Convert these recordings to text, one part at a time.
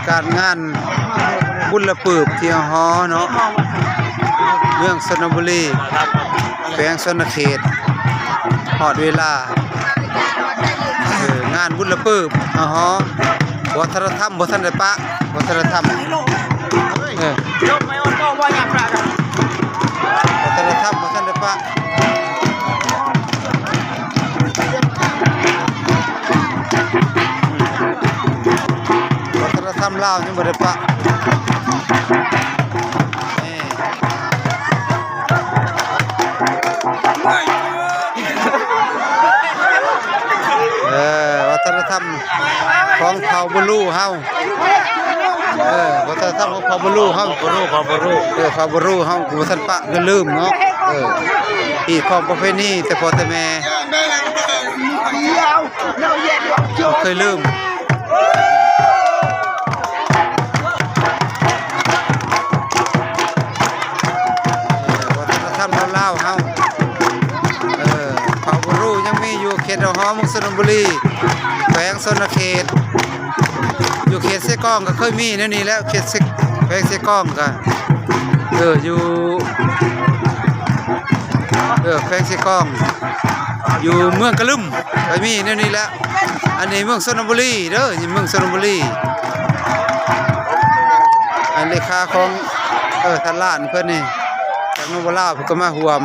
การงานบุญละปืบที่ฮอเนาะเมืองชลบุรีแขวงชนเขตฮอดเวลางานบุญละปืบฮอวัฒนธรรมบ่ทันได้ปะวัฒนธรรมยกไม่อดก็ว่าอย่างไรกันวัฒนธรรมบ่ทันได้ปะวัฒนธรรมลาวยังบ่ได้ปะวัฒนธรรมของเผ่าบุรูเฮาวัฒนธรรมของเผ่าบุรูเฮาเผ่าบุรูเผ่าบุรูเฮาบ่ทันปะก็ลืมเนาะที่ของประเพณีแต่พ่อแต่แม่เคยลืมวัฒนธรรมลาวเฮาเผ่าบุรูยังมีอยู่เขตฮอเมืองชลบุรีแขวงชนเขตอยู่เขตเสกองก็เคยมีนี่แล้วเขตแขวงเสกองก็อยู่แขวงเสกองอยู่เมืองกะลึมก็มีนี่แล้วอันนี้เมืองชลบุรีเด้ออยู่เมืองชลบุรีอันเลขาของท่านล้านเพิ่นนี่จากนวลาวเพิ่นก็มาร่วม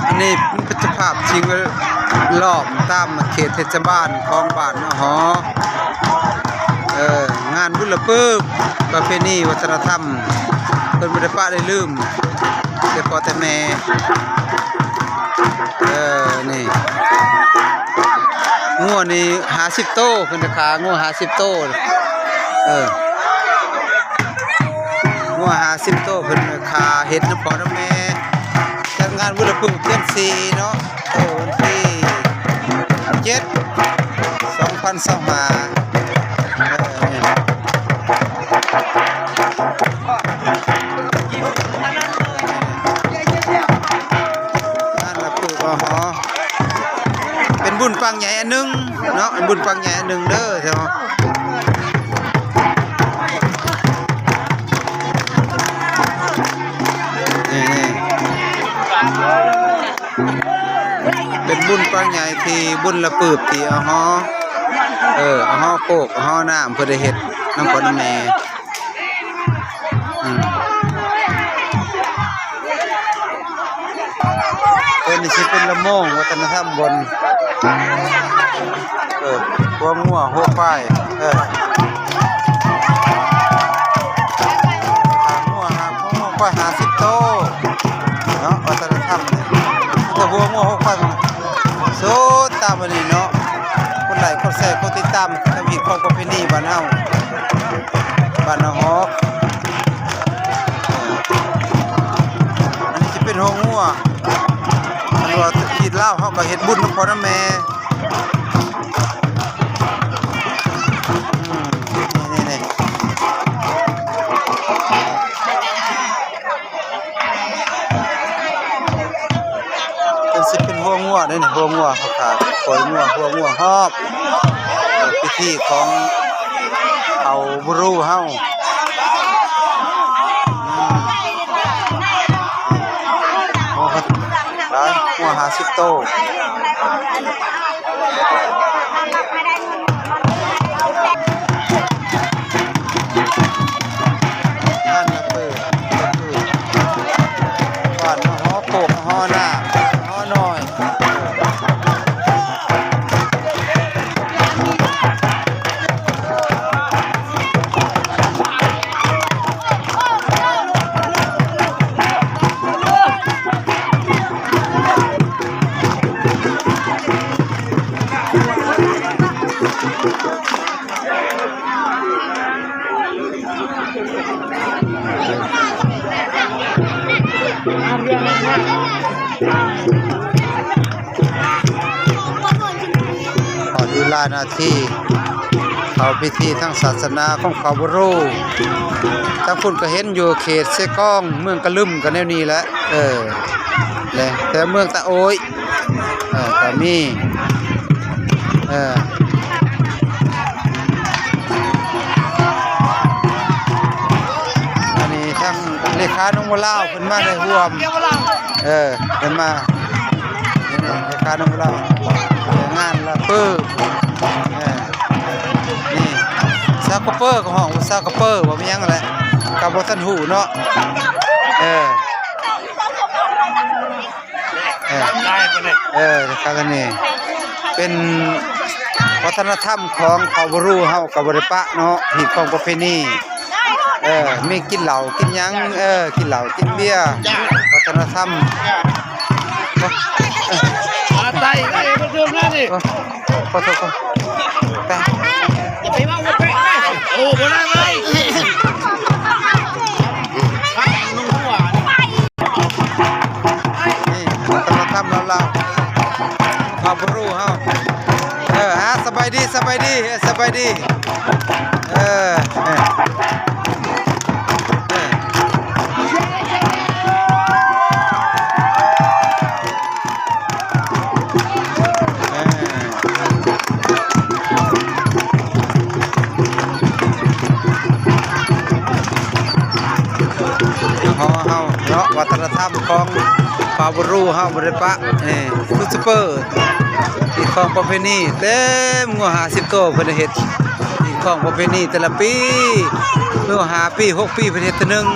อันนี้เป็นภาพจริงรอบตามเขตเทศบาลของบ้านหองานบุญละปืบประเพณีวัฒนธรรมเพิ่นบ่ได้ปะได้ลืมแต่พ่อแต่แม่นี่งัวนี่50โตเพิ่นจะขางัว50โตงัว50โตเพิ่นขาเฮ็ดน้ำพ่อน้ำแม่จัดงานบุญละปืบเดือน4เนาะวันที่7/2025เป็นบุญปังใหญ่อันนึงเนาะบุญปังใหญ่อันนึงเด้อใช่ไหมเป็นบุญปังใหญ่ที่บุญละปืบที่ฮอโคกฮอน้ำเพื่อได้เฮ็ดน้ำพ่อน้ำแม่นี่สิเป็นละโมงวัฒนธรรมบนหัวงัวหัวควายงัวควาย50โตเนาะวัฒนธรรมแต่หัวงัวหัวควายโซตามอันนี้เนาะคนไหลคนแซ่คนติดตามทำอีกของประเพณีบ้านเฮาบ้านฮอกอันนี้สิเป็นหัวงัวว่าคิดเล่าเขาก็เฮ็ดบุญน้ำพ่อน้ำแม่นี่เป็นสิเป็นหัวงัวได้นี่หัวงัวเขาขาดปล่อยงัวหัวงัวฮอบพิธีของเอาบุรูเฮาหัว50โตนั่นก็คือบ้านฮอโคกฮอหน้าฮอน้อยขอเวลานาทีเข้าพิธีทางศาสนาของเผ่าบุรูทั้งคุณก็เห็นอยู่เขตเสกองเมืองกะลึมกันแนวนี้แหละเลยแต่เมืองตะโอยก็มี ค้าน้องบัวลาวเพิ่นมาได้ร่วมเพิ่นมานี่แม่ค้าน้องบัวลาวงานละเปอร์นี่ซากเปอร์กับห้องซากเปอร์บ่มีหยังแหละกับบ่ทันหูเนาะได้ไปเลยครับนี่เป็นวัฒนธรรมของเผ่าบรูเฮากับบริปะเนาะหีบของประเพณีมีกินเหล้ากินหยังกินเหล้ากินเบียร์วัฒนธรรมได้มาเริ่มแล้วนี่ขอโทษไปอย่าไปว่าว่าแปะโอ้บ่ได้ไหมนี่วัฒนธรรมเราเผ่าบรูเฮาสบายดีสบายดีสบายดีเนาะวัฒนธรรมของเผ่าบรูเฮาบริปะซูเปอร์ที่ของประเพณีเต็มงัว50ตัวเพิ่นเฮ็ดที่ของประเพณีแต่ละปีเมื่อ5ปี6ปีเพิ่นเฮ็ดเทื่อนึง